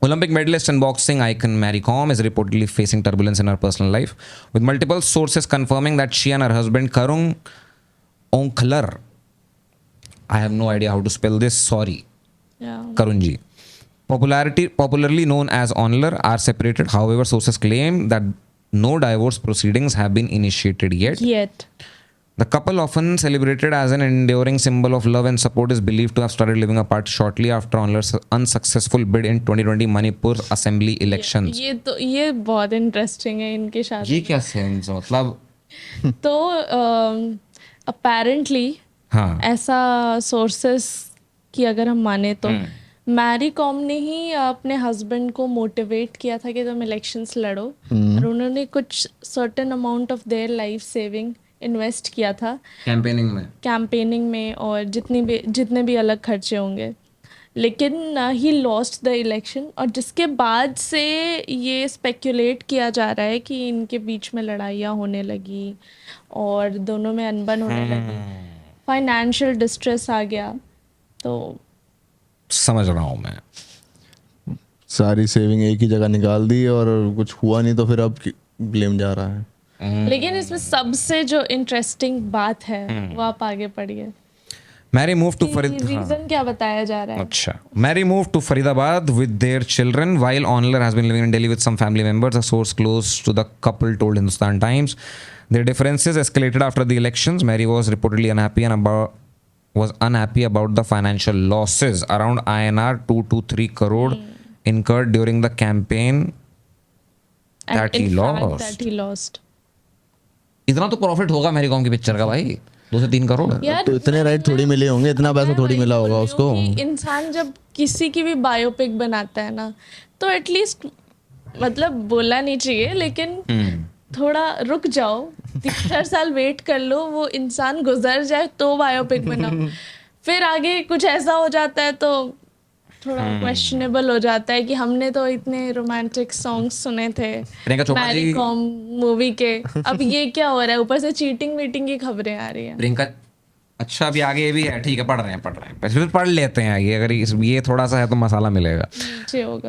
Olympic medalist and boxing icon Mary Kom is reportedly facing turbulence in her personal life, with multiple sources confirming that she and her husband Karun Onkler, I have no idea how to spell this, sorry, Yeah. Karunji, popularly known as Onler, are separated. However, sources claim that no divorce proceedings have been initiated yet. Yet. The couple, often celebrated as an enduring symbol of love and support, is believed to have started living apart shortly after Onler's unsuccessful bid in 2020 Manipur Assembly elections. ये बहुत interesting है इनके शादी. ये क्या sense मतलब? तो apparently हाँ, ऐसा सोर्सेस की अगर हम माने तो मैरी कॉम ने ही अपने हस्बैंड को मोटिवेट किया था कि तुम इलेक्शंस लड़ो, और उन्होंने कुछ certain amount of their life saving invest किया था कैंपेनिंग में और जितने भी अलग खर्चे होंगे. लेकिन ही लॉस्ट द इलेक्शन, और जिसके बाद से ये स्पेक्यूलेट किया जा रहा है कि इनके बीच में लड़ाइयाँ होने लगी और दोनों में अनबन होने लगी, फाइनेंशियल डिस्ट्रेस आ गया. तो समझ रहा हूँ मैं. सारी सेविंग एक ही जगह निकाल दी और कुछ हुआ नहीं, तो फिर अब ब्लेम जा रहा है. लेकिन इसमें सबसे जो इंटरेस्टिंग बात है वो आप आगे पढ़िए. Mary moved to रीजन क्या बताया जा रहा है? अच्छा. Mary moved to Faridabad with their children, while Onler has been living in Delhi with some family members. A source close to the couple told Hindustan Times. Their differences escalated after the elections. Mary was reportedly unhappy about the financial losses, around INR 2 to 3 crore incurred during the campaign that he lost. इतना तो profit होगा Mary com की picture का भाई, 2 से 3 करोड़. तो इतने right थोड़ी मिले होंगे, इतना पैसा थोड़ी मिला होगा उसको. इंसान जब किसी की भी बायोपिक बनाता है ना, तो एटलीस्ट मतलब बोलना नहीं चाहिए, लेकिन थोड़ा रुक जाओ, 3-4 साल वेट कर लो, वो इंसान गुजर जाए तो बायोपिक बनाओ. फिर आगे कुछ ऐसा हो जाता है तो थोड़ा क्वेश्चनेबल हो जाता है कि हमने तो इतने रोमांटिक सॉन्ग्स सुने थे मैरी कॉम मूवी के, अब ये क्या हो रहा है? ऊपर से चीटिंग मीटिंग की खबरें आ रही हैं. प्रियंका, अच्छा अभी आगे ये भी है, ठीक है, पढ़ रहे हैं फिर पढ़ लेते हैं आगे. अगर ये थोड़ा सा है तो मसाला मिलेगा.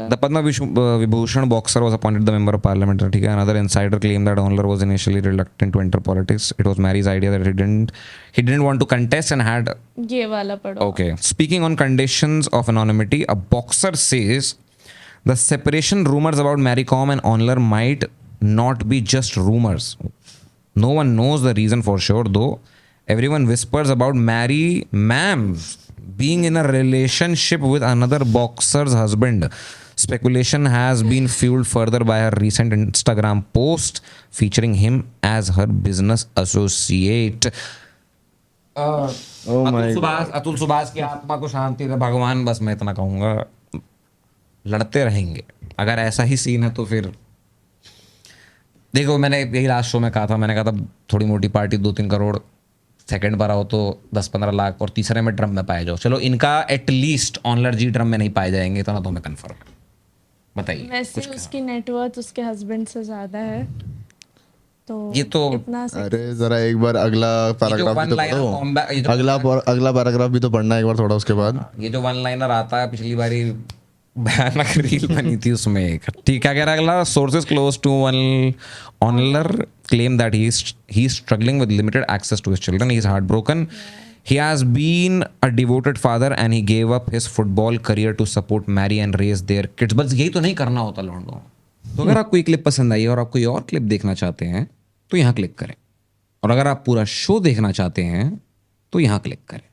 The Padma Vibhushan boxer was appointed the member of parliament. ठीक है. Another insider claimed that Onler was initially reluctant to enter politics. It was Mary's idea that he didn't want to contest and had. ये वाला पढ़ो. Okay. Speaking on conditions of anonymity, a boxer says the separation rumors about Mary Kom and Onler might not be just rumors. No one knows the reason for sure, though. Everyone whispers about Mary Ma'am being in a relationship with another boxer's husband. Speculation has been fueled further by her recent Instagram post featuring him as her business associate. Atul Subhash की आत्मा को शांति दे भगवान, बस मैं इतना कहूँगा. लड़ते रहेंगे. अगर ऐसा ही सीन है तो फिर देखो, मैंने यही लास्ट शो में कहा था, मैंने कहा था थोड़ी मोटी पार्टी 2-3 करोड़, सेकंड पर आओ तो 10-15 लाख, और तीसरे में ड्रम में पाए जाओ. चलो इनका एटलीस्ट ऑनलर जी ड्रम में नहीं पाए जाएंगे, इतना तो मैं कंफर्म है. बताइए. वैसे उसकी नेटवर्थ उसके हस्बैंड से ज्यादा है, तो ये तो इतना अरे जरा एक बार अगला पैराग्राफ भी तो पढ़ो. अगला पैराग्राफ भी तो पढ़ना एक बार थोड़ा उसके बाद. ये जो 1 लाइनर आता है, पिछली बारी भयानक रील बनी थी उसमें एक. ठीक है. अगर अगला sources close to Onler claim that he is struggling with limited access to his children. He is heartbroken. He has been a devoted father and he gave up his football career to support Mary and raise their kids. बस यही तो नहीं करना होता लौंडों. तो अगर आपको ये क्लिप पसंद आई और आप कोई और क्लिप देखना चाहते हैं तो यहाँ क्लिक करें, और अगर आप पूरा शो देखना चाहते हैं तो यहाँ क्लिक करें.